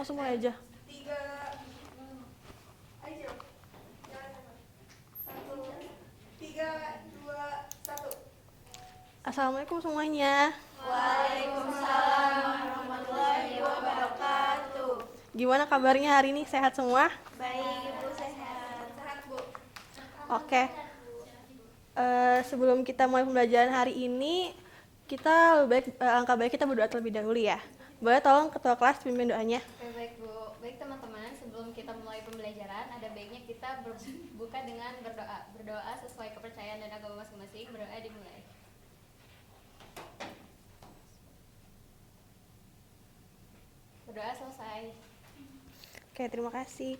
Langsung mulai aja. 3, ayo. 1, 3, 2, 1. Assalamualaikum semuanya. Waalaikumsalam warahmatullahi wabarakatuh. Gimana kabarnya hari ini? Sehat semua? Baik, Ibu sehat. Sehat, Bu. Oke. Sebelum kita mulai pembelajaran hari ini, kita langkah baik kita berdoa terlebih dahulu ya. Boleh tolong ketua kelas pimpin doanya? Oke, baik Bu. Baik teman-teman, sebelum kita mulai pembelajaran, ada baiknya kita berbuka dengan berdoa. Berdoa sesuai kepercayaan dan agama masing-masing. Berdoa dimulai. Berdoa selesai. Oke, terima kasih.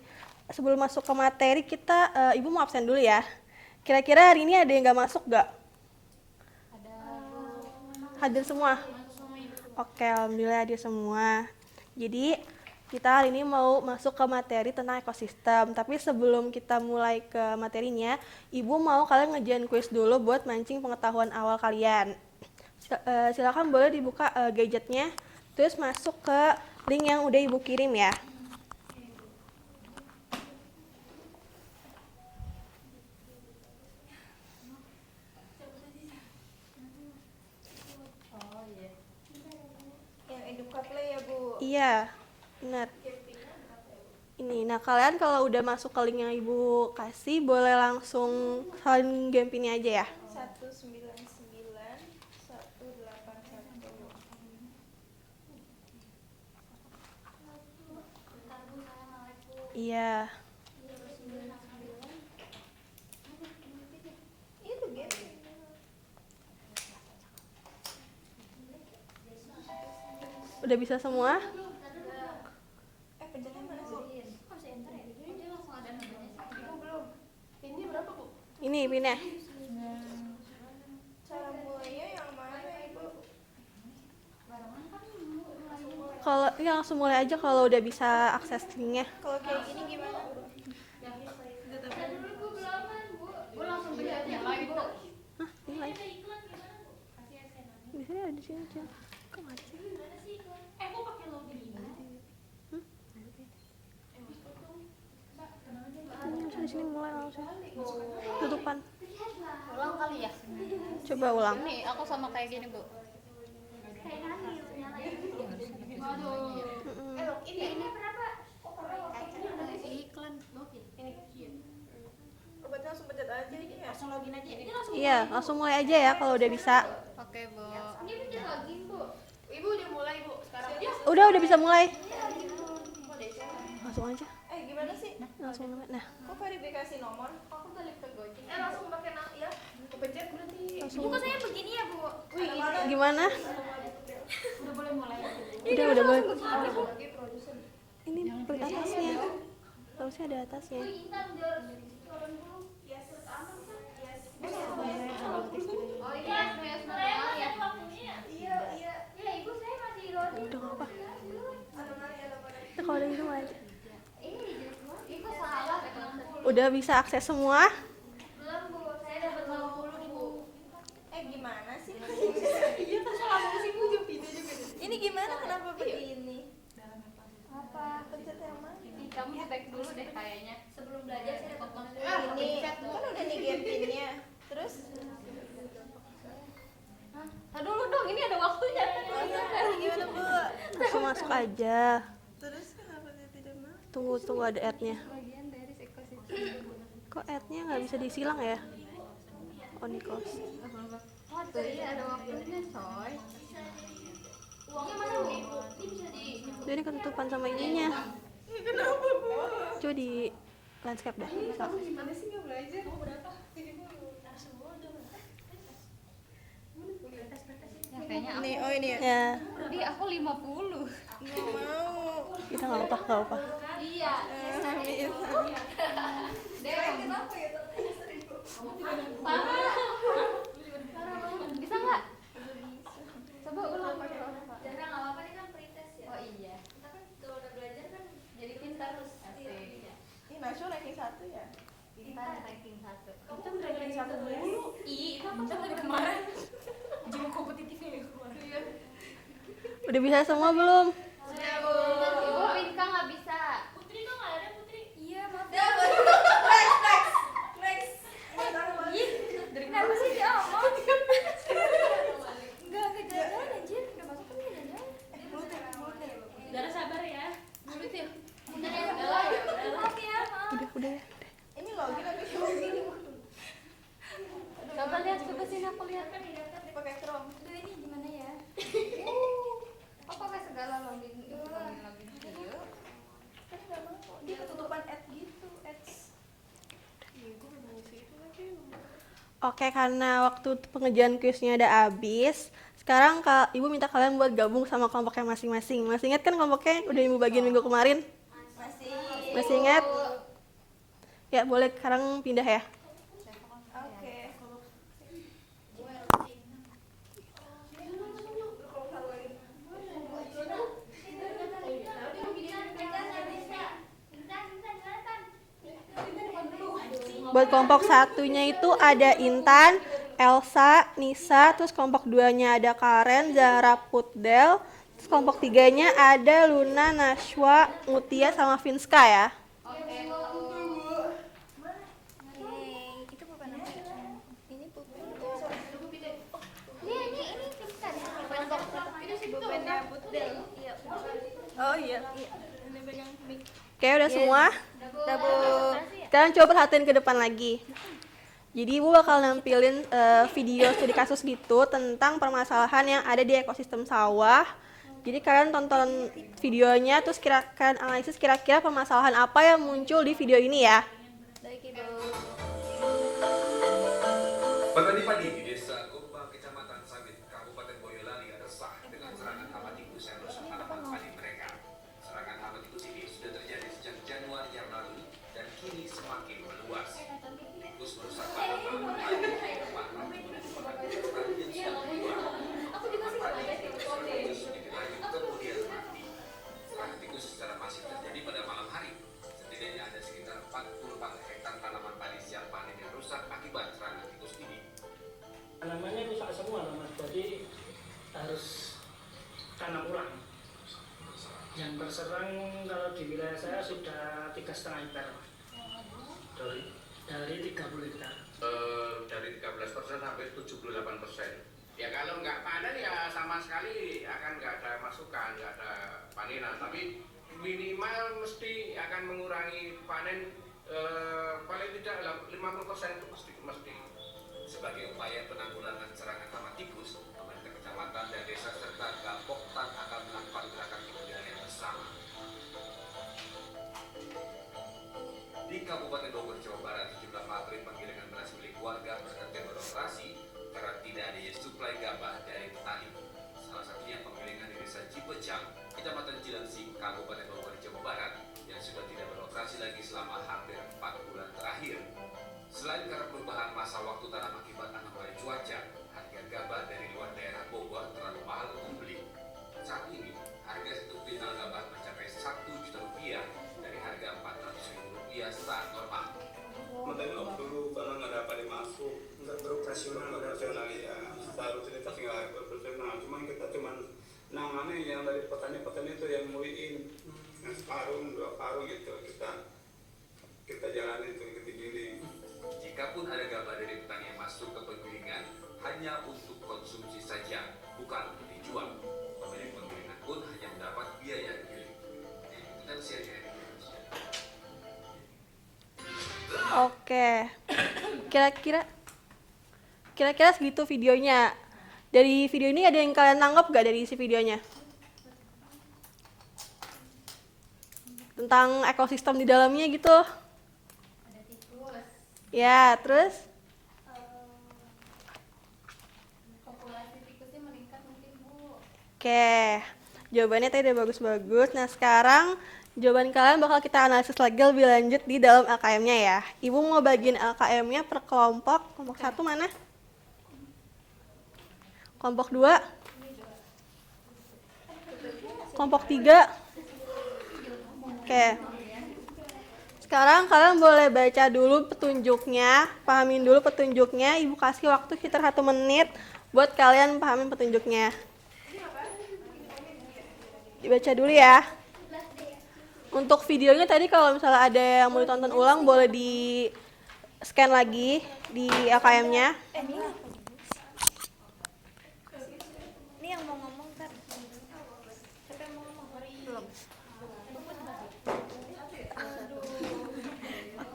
Sebelum masuk ke materi, Ibu mau absen dulu ya. Kira-kira hari ini ada yang nggak masuk nggak? Ada Hadir semua? Oke, alhamdulillah hadir semua. Jadi, kita hari ini mau masuk ke materi tentang ekosistem. Tapi sebelum kita mulai ke materinya, Ibu mau kalian ngerjain kuis dulu buat mancing pengetahuan awal kalian. Silakan boleh dibuka gadgetnya, terus masuk ke link yang udah Ibu kirim ya. Yang edukatif ya, Bu. Iya, benar. Ini, nah kalian kalau udah masuk ke link yang Ibu kasih, boleh langsung salin game ini aja ya. 199 181. Iya. Itu game. Udah bisa semua? Pencetnya mana sih? Ibu belum. Ini berapa, Bu? Ini pinnya. Cara mulainya yang mana, Ibu? Kalau ya langsung mulai aja kalau udah bisa akses linknya. Kalau kayak gini gimana? Hah, ini lagi. Di sini ada di sini aja. Kok nggak ada sih? Ini harusnya di sini mulai langsung. Tutupan. ulang kali ya? Coba ulang. Ini aku sama kayak gini, Bu. Ini berapa? Iklan. Obatnya langsung pencet aja ini ya. Langsung login aja. Iya, langsung mulai aja ya kalau udah bisa. Oke, Bu. Ini pencet login, Bu. Ibu udah mulai, Bu. Sekarang. Udah bisa mulai. Langsung aja. Gimana sih? Langsung mulai. Nah, Kok verifikasi nomor? Aku balik ke Gojek. Langsung pakai ya. Kepencet berarti. langsung. Kok saya begini ya, Bu? Wih, Gimana? udah boleh mulai. Udah boleh. Oke, produser. Ini klik atasnya. Harusnya ada atasnya. Oh iya, iya. Ya, Ibu saya masih loading. Udah nggak apa. Ya, kalau udah gitu mulai aja. Ibu salah. Udah bisa akses semua? Belum, Bu. Saya dapat 50, Bu. Gimana sih? Iya, salah sih, Bu. Ini gimana? Kenapa begini? Apa? Pencet yang mana? Kamu tag dulu deh kayaknya. Sebelum belajar saya dapat konsul. Ini kan udah nih game pinnya. Terus? Dulu dong, ini ada waktunya. Gimana, Bu? Langsung masuk aja. Terus kenapa dia tidak mau? Tunggu ada ad-nya. Bagian dari ekosistem. Kok ad-nya nggak bisa disilang ya? Onikos. Oh, tuh iya ada waktunya, coy. Uangnya mana, Bu? Ini bisa di... Jadi ketutupan sama ininya. Kenapa, Bu? Coba di landscape dah. Bisa. Gimana sih nggak belajar? Mau berapa? Ya, kayaknya aku, Ini ya? Ya, di aku 50. Nggak mau. kita nggak apa-apa. Iya. Kenapa ya? Parah. Bisa nggak? Coba ulang. Jarang nggak apa-apa, ini kan pretest ya. Oh iya. Kita kan kalau udah belajar kan Jadi pintar. Asik. Asik. Nasional ranking 1 ya? Pintar ranking 1. Kamu kan ranking 1 dulu. Itu aku dari kemarin. Jiwa kompetitifnya ya kemarin. Udah bisa semua belum? Sudah, Bu. Ibu Winka nggak Oke, karena waktu pengerjaan kuisnya udah habis, sekarang Ibu minta kalian buat gabung sama kelompoknya masing-masing. Masih ingat kan kelompoknya udah Ibu bagian minggu kemarin? Masih. Masih ingat? Ya, boleh sekarang pindah ya. Oke. Buat kelompok satunya itu ada Intan, Elsa, Nisa, terus kelompok 2-nya ada Karen, Zahra, Putdel, terus kelompok 3-nya ada Luna, Nashwa, Mutia, sama Vinska ya. Itu bukan apa ya? Ini pulpen. Ini pingsan ya. Pulpennya Putdel. Iya. Oh iya. Ini pegang mic. Oke, udah semua? Udah, Bu. Sekarang coba perhatiin ke depan lagi. Jadi Ibu bakal nampilin video studi kasus gitu tentang permasalahan yang ada di ekosistem sawah. Jadi kalian tonton videonya, terus kalian analisis kira-kira permasalahan apa yang muncul di video ini ya. Baik, Ibu. Petani padi di Desa Gomba, Kecamatan Sabit, Kabupaten Boyolali resah dengan serangan hama tikus yang merusak tanaman padi mereka. Serangan hama tikus ini sudah terjadi sejak Januari yang lalu dan kini semakin meluas. Tikus merusak tanaman padi tepat merupakan perhatian yang kedua. Tanaman padi tikus terus sedikit lagi kemudian mati. Serangan tikus secara masif terjadi pada malam hari. Setidaknya ada sekitar 44 hektar tanaman padi siap panen yang rusak akibat serangan tikus ini. Tanamannya rusak semua, Mas. Jadi harus tanam ulang. Yang terserang kalau di wilayah saya sudah 3,5 hektar, Mas. Dari 30 hektar. Dari 13% sampai 78%. Ya kalau nggak panen ya sama sekali akan nggak ada masukan, nggak ada panenan. Tapi minimal mesti akan mengurangi panen paling tidak 50% itu mesti. Sebagai upaya penanggulangan serangan hama tikus, pemerintah kecamatan dan desa serta Gapoktan akan melakukan gerakan pengendalian bersama. Di Kabupaten Bogor, Jawa Barat, sejumlah pabrik penggilingan beras milik warga berhenti beroperasi karena tidak adanya suplai gabah dari petani. Salah satunya penggilingan di Desa Cipecang, Kecamatan Cilengsi, Kabupaten Bogor, Jawa Barat, yang sudah tidak beroperasi lagi selama hampir 4 bulan terakhir. Selain karena perubahan masa waktu tanam akibat anomali cuaca, harga gabah dari luar daerah Bogor terlalu mahal untuk beli. Saat ini, harga 1 kuintal gabah mencapai Rp1 juta dari harga Rp400.000 saat normal. Makanya waktu dulu karena nggak ada apa dimasuk, nggak beroperasional ya. Seharusnya kita nggak beroperasional, cuman kita cuman nangani yang dari petani-petani itu yang muliin, yang separuh, 2 karung gitu kita jalani itu kita giling. Jikapun ada gabah dari petani yang masuk ke penggilingan, hanya untuk konsumsi saja, bukan untuk dijual. Pemilik penggilingan pun hanya mendapat biaya giling. Itu CNN. Oke. Kira-kira segitu videonya. Dari video ini ada yang kalian tangkap gak dari isi videonya? Tentang ekosistem di dalamnya gitu. Ada tikus. Ya, terus? Populasi tikusnya meningkat mungkin, Bu. Oke. Jawabannya tadi udah bagus-bagus. Nah, sekarang jawaban kalian bakal kita analisis lagi lebih lanjut di dalam LKM-nya ya. Ibu mau bagiin LKM-nya per kelompok. Kelompok 1 mana? Kelompok 2? Kelompok 3? Oke. Sekarang kalian boleh baca dulu petunjuknya, pahamin dulu petunjuknya. Ibu kasih waktu sekitar 1 menit buat kalian pahamin petunjuknya. Dibaca dulu ya. Untuk videonya tadi kalau misalnya ada yang mau ditonton ulang boleh di scan lagi di LKM-nya. Ini yang mau ngomong kan? Siapa yang mau ngomong? Belum.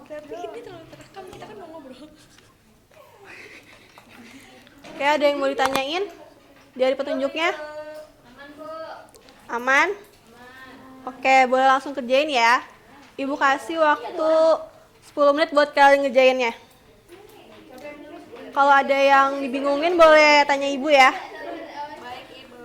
Tapi ini terlalu terekam, kita kan mau ngobrol. Oke, ada yang mau ditanyain dari petunjuknya? Aman, Bu. Aman? Oke, boleh langsung kerjain ya. Ibu kasih waktu 10 menit buat kalian ngerjainnya. Kalau ada yang dibingungin boleh tanya ibu ya. Baik Ibu.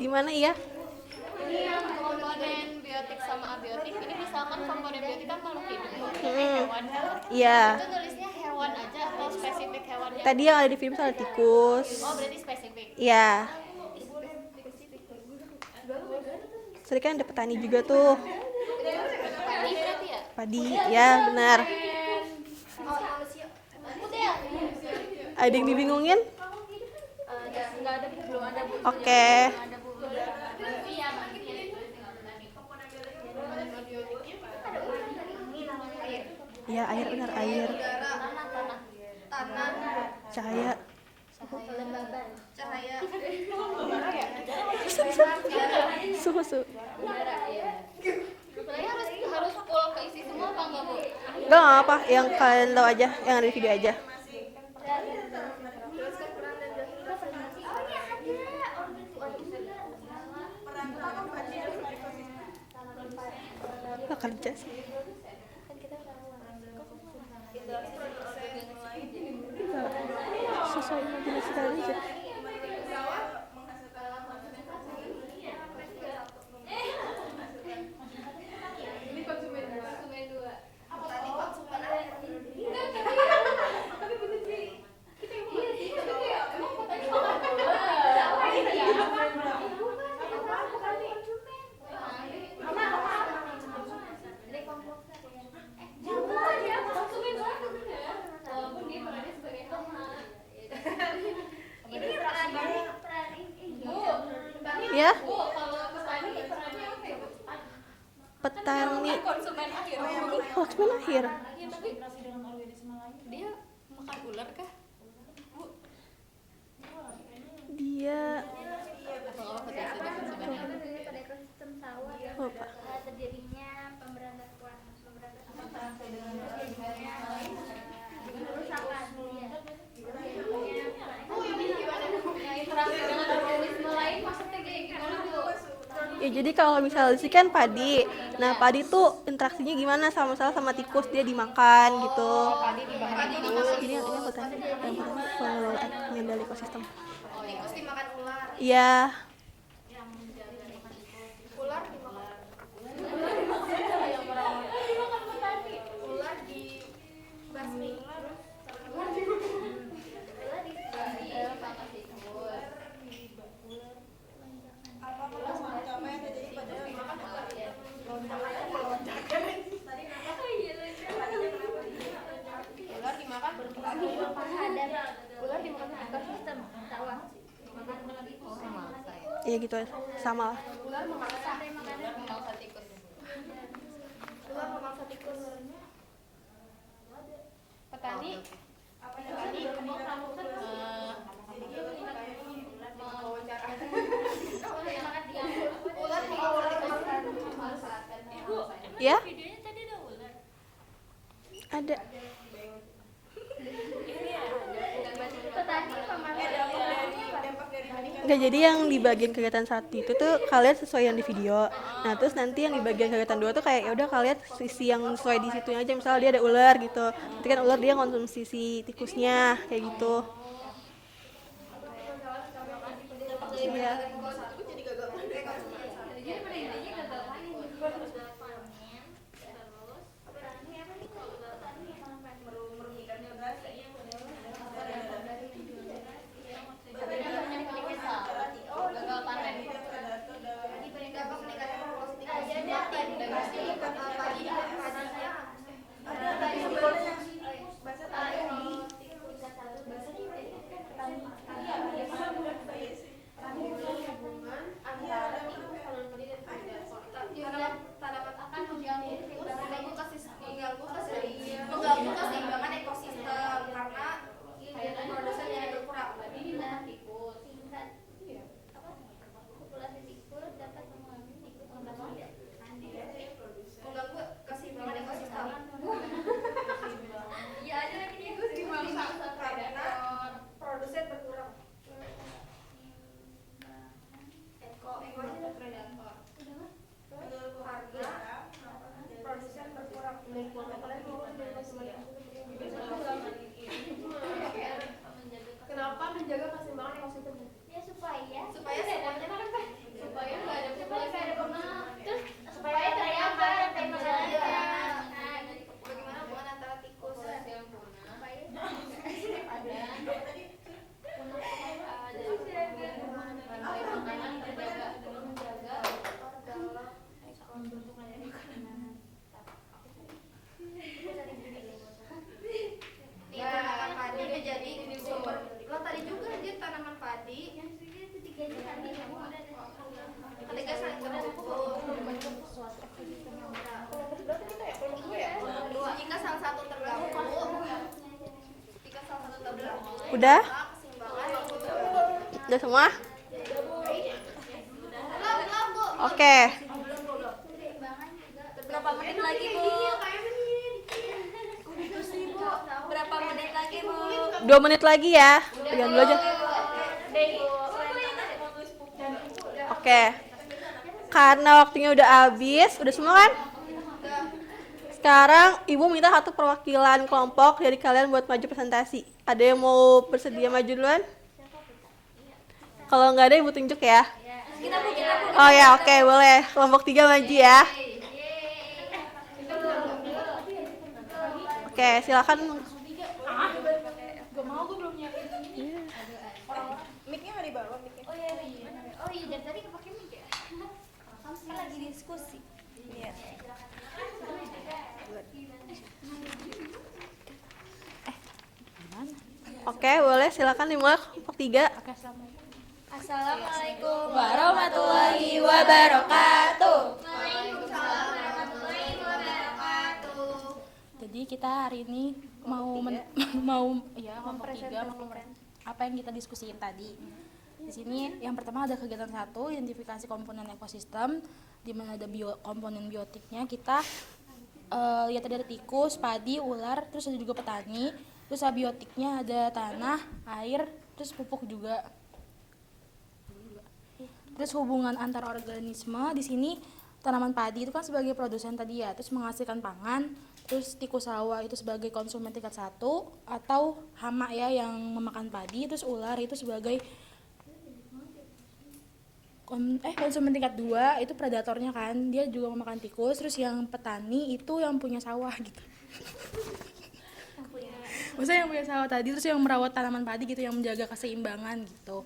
Gimana iya? Komponen biotik sama abiotik. Ini misalkan komponen biotik kan makhluk hidup, hewan. Iya. Itu nulisnya hewan aja atau spesifik hewannya? Tadi yang ada di film ada tikus. Oh, berarti spesifik. Iya. Tadi kan ada petani juga tuh. Petani berarti ya? Padi, ya benar. Ada yang dibingungin? Enggak ada, belum ada Bu. Oke. Iya, Iya, air benar, air. Tanah, Cahaya. cahaya. Suhu. sebenarnya harus full keisi semua apa enggak, Bu? Enggak apa, yang kalian tahu aja, yang ada di video aja. Gak kerja sih. Sesuai imajinasi kalian aja. Ya, petani Konsumen akhir. konsumen akhir. Dia makan ular kah? Dia Atau apa kata konsumen akhir? Pada ekosistem sawah apa? terjadinya pemberantasan kerusakan Yang interaksi dengan organisme lain maksudnya kayak gimana, Bu? Ya jadi kalau misalnya sih kan padi. Nah, padi tuh interaksinya gimana sama tikus, dia dimakan gitu. Jadi yang ini petani, pengelolaan pengendali ekosistem. Tikus dimakan ular. Iya. Ular dimakan. Ular di basmi. Ular dimakan ular dimakan ekosistem sawah Iya gitu sama lah. ular memangsa. Memangsa tikus. Ular memangsa tikus. Petani. Petani. Ular dimakan. Ya? Ada. petani Nggak, jadi yang di bagian kegiatan 1 itu tuh kalian sesuai yang di video. Nah, terus nanti yang di bagian kegiatan 2 tuh kayak ya udah kalian sisi yang sesuai di situ aja. Misalnya dia ada ular gitu. Nanti kan ular dia konsumsi si tikusnya kayak gitu. Iya. Gagal panen. Udah? Udah semua? Oke. Berapa menit lagi, Bu? Berapa menit lagi, Bu? 2 menit lagi ya. Pegang dulu aja. Oke. Karena waktunya udah habis, udah semua kan? Sekarang Ibu minta satu perwakilan kelompok dari kalian buat maju presentasi. Ada yang mau bersedia maju duluan? Kalau nggak ada Ibu tunjuk ya. Oh ya, oke, boleh. Kelompok 3 maju ya. Oke, silakan. Mic-nya nggak dibawa, mic-nya. Oh iya, dari tadi kepake mic ya? Kan lagi diskusi. Iya. Oke, boleh. Silakan dimulai kelompok 3. Assalamualaikum warahmatullahi wabarakatuh. Jadi kita hari ini mau kelompok 3 apa yang kita diskusiin tadi. Di sini yang pertama ada kegiatan 1, identifikasi komponen ekosistem, di mana ada komponen biotiknya. Kita lihat tadi ada tikus, padi, ular, terus ada juga petani. Terus abiotiknya ada tanah, air, terus pupuk juga. Terus hubungan antar organisme di sini, tanaman padi itu kan sebagai produsen tadi ya, terus menghasilkan pangan. Terus tikus sawah itu sebagai konsumen tingkat 1 atau hama ya yang memakan padi. Terus ular itu sebagai konsumen tingkat 2, itu predatornya kan, dia juga memakan tikus. Terus yang petani itu yang punya sawah gitu. Maksudnya yang punya sawah tadi, terus yang merawat tanaman padi gitu, yang menjaga keseimbangan gitu.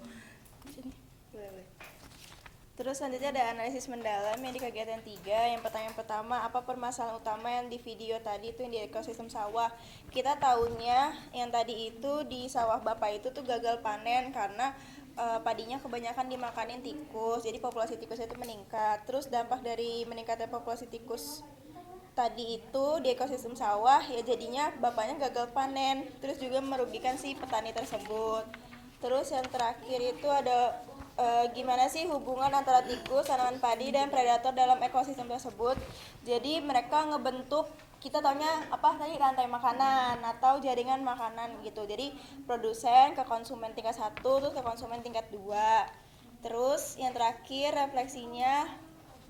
Terus selanjutnya ada analisis mendalam yang di kegiatan 3. Yang pertanyaan pertama, apa permasalahan utama yang di video tadi itu yang di ekosistem sawah? Kita tahunya yang tadi itu di sawah Bapak itu tuh gagal panen karena padinya kebanyakan dimakanin tikus. Jadi populasi tikus itu meningkat. Terus dampak dari meningkatnya populasi tikus tadi itu di ekosistem sawah ya jadinya bapaknya gagal panen. Terus juga merugikan si petani tersebut. Terus yang terakhir itu ada gimana sih hubungan antara tikus, tanaman padi, dan predator dalam ekosistem tersebut. Jadi mereka ngebentuk, kita taunya apa tadi, rantai makanan atau jaringan makanan gitu. Jadi produsen ke konsumen tingkat 1 terus ke konsumen tingkat 2. Terus yang terakhir refleksinya,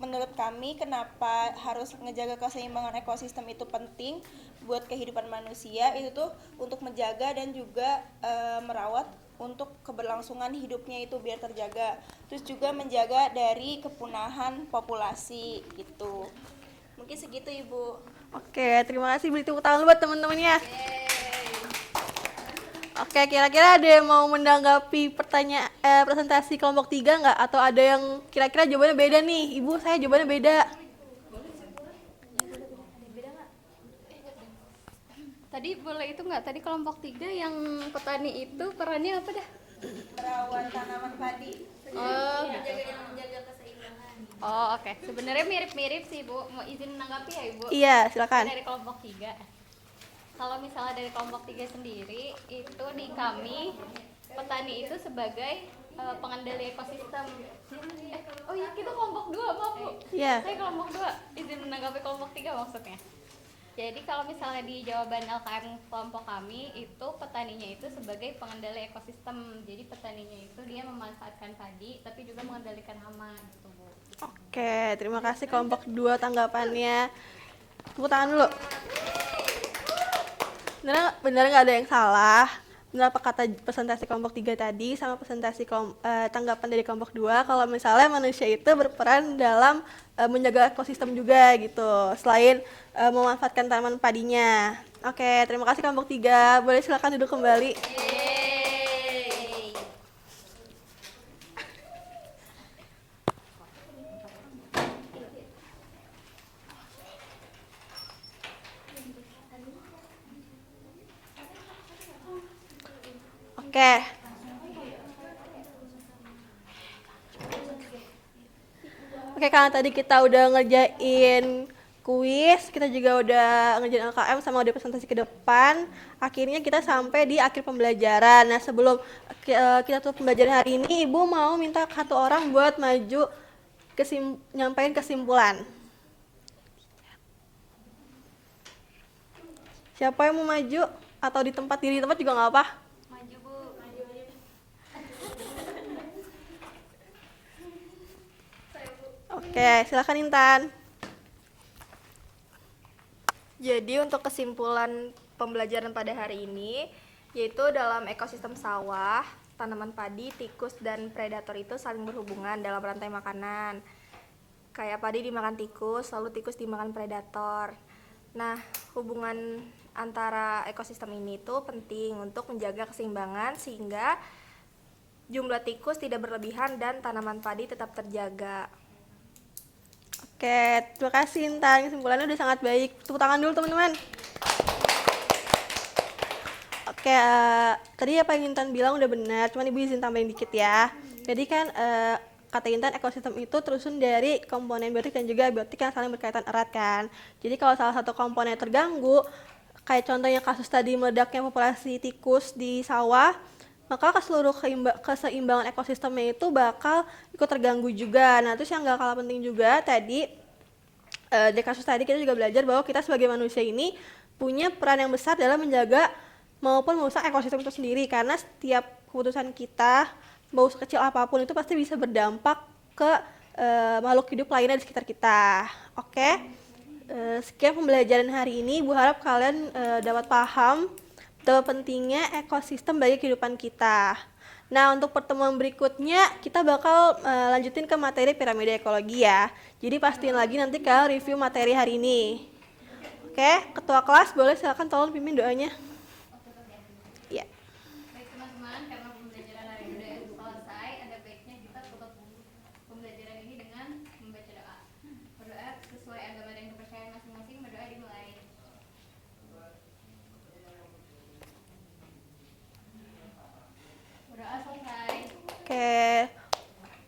menurut kami kenapa harus ngejaga keseimbangan ekosistem itu penting buat kehidupan manusia, itu tuh untuk menjaga dan juga merawat untuk keberlangsungan hidupnya itu biar terjaga. Terus juga menjaga dari kepunahan populasi gitu. Mungkin segitu Ibu. Oke, terima kasih. Beri tepuk tangan buat teman-temannya. Oke, kira-kira ada yang mau menanggapi pertanyaan presentasi kelompok 3 nggak? Atau ada yang kira-kira jawabannya beda nih? Ibu, saya jawabannya beda. Tadi boleh itu nggak? Tadi kelompok 3 yang petani itu perannya apa dah? Merawat tanaman padi. Menjaga keseimbangan. Oh oke. Sebenarnya mirip-mirip sih Bu. Mau izin menanggapi ya Ibu? Iya, silakan. Dari kelompok 3. Kalau misalnya dari kelompok 3 sendiri, itu di kami petani itu sebagai pengendali ekosistem. Oh iya, kita kelompok 2, maaf Bu. Iya. Saya kelompok 2, izin menanggapi kelompok 3 maksudnya. Jadi kalau misalnya di jawaban LKM kelompok kami, itu petaninya itu sebagai pengendali ekosistem. Jadi petaninya itu dia memanfaatkan padi, tapi juga mengendalikan hama gitu Bu. Oke, terima kasih kelompok 2 tanggapannya. Tepuk tangan dulu. Benar nggak ada yang salah. Benar apa kata presentasi kelompok 3 tadi sama presentasi tanggapan dari kelompok 2 kalau misalnya manusia itu berperan dalam menjaga ekosistem juga gitu, selain memanfaatkan tanaman padinya. Oke, terima kasih kelompok 3. Boleh silakan duduk kembali. Oke. Oke, karena tadi kita udah ngerjain kuis, kita juga udah ngerjain LKM sama udah presentasi ke depan. Akhirnya kita sampai di akhir pembelajaran. Nah, sebelum kita tutup pembelajaran hari ini, Ibu mau minta satu orang buat maju nyampein kesimpulan. Siapa yang mau maju? Atau di tempat juga nggak apa? Maju, Bu. Maju. Oke, silakan Intan. Jadi untuk kesimpulan pembelajaran pada hari ini, yaitu dalam ekosistem sawah, tanaman padi, tikus, dan predator itu saling berhubungan dalam rantai makanan. Kayak padi dimakan tikus, lalu tikus dimakan predator. Nah, hubungan antara ekosistem ini tuh penting untuk menjaga keseimbangan sehingga jumlah tikus tidak berlebihan dan tanaman padi tetap terjaga. Oke, terima kasih Intan. Kesimpulannya udah sangat baik. Tepuk tangan dulu teman-teman. Oke, tadi apa yang Intan bilang udah benar, cuman Ibu izin tambahin dikit ya. Jadi kan kata Intan ekosistem itu terusun dari komponen biotik dan juga abiotik yang saling berkaitan erat kan. Jadi kalau salah satu komponen terganggu, kayak contohnya kasus tadi meledaknya populasi tikus di sawah, maka keseimbangan ekosistemnya itu bakal ikut terganggu juga. Nah, terus yang gak kalah penting juga tadi, di kasus tadi kita juga belajar bahwa kita sebagai manusia ini punya peran yang besar dalam menjaga maupun merusak ekosistem itu sendiri, karena setiap keputusan kita, mau sekecil apapun itu pasti bisa berdampak ke makhluk hidup lainnya di sekitar kita. Oke, sekian pembelajaran hari ini. Bu harap kalian dapat paham betapa pentingnya ekosistem bagi kehidupan kita. Nah, untuk pertemuan berikutnya kita bakal lanjutin ke materi piramida ekologi ya. Jadi pastiin lagi nanti kalian review materi hari ini. Oke, ketua kelas boleh silakan tolong pimpin doanya. Ya. Baik teman-teman, karena pembelajaran hari ini sudah selesai, ada baiknya kita tutup pembelajaran ini dengan membaca doa. Berdoa sesuai agama dan kepercayaan masing-masing. Berdoa dimulai. Berdoa selesai. Oke.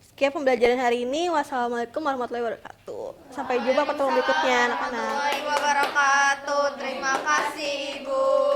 Sekian pembelajaran hari ini. Wassalamualaikum warahmatullahi wabarakatuh. Sampai jumpa pertemuan berikutnya anak-anak. Warahmatullahi wabarakatuh. Terima kasih Ibu.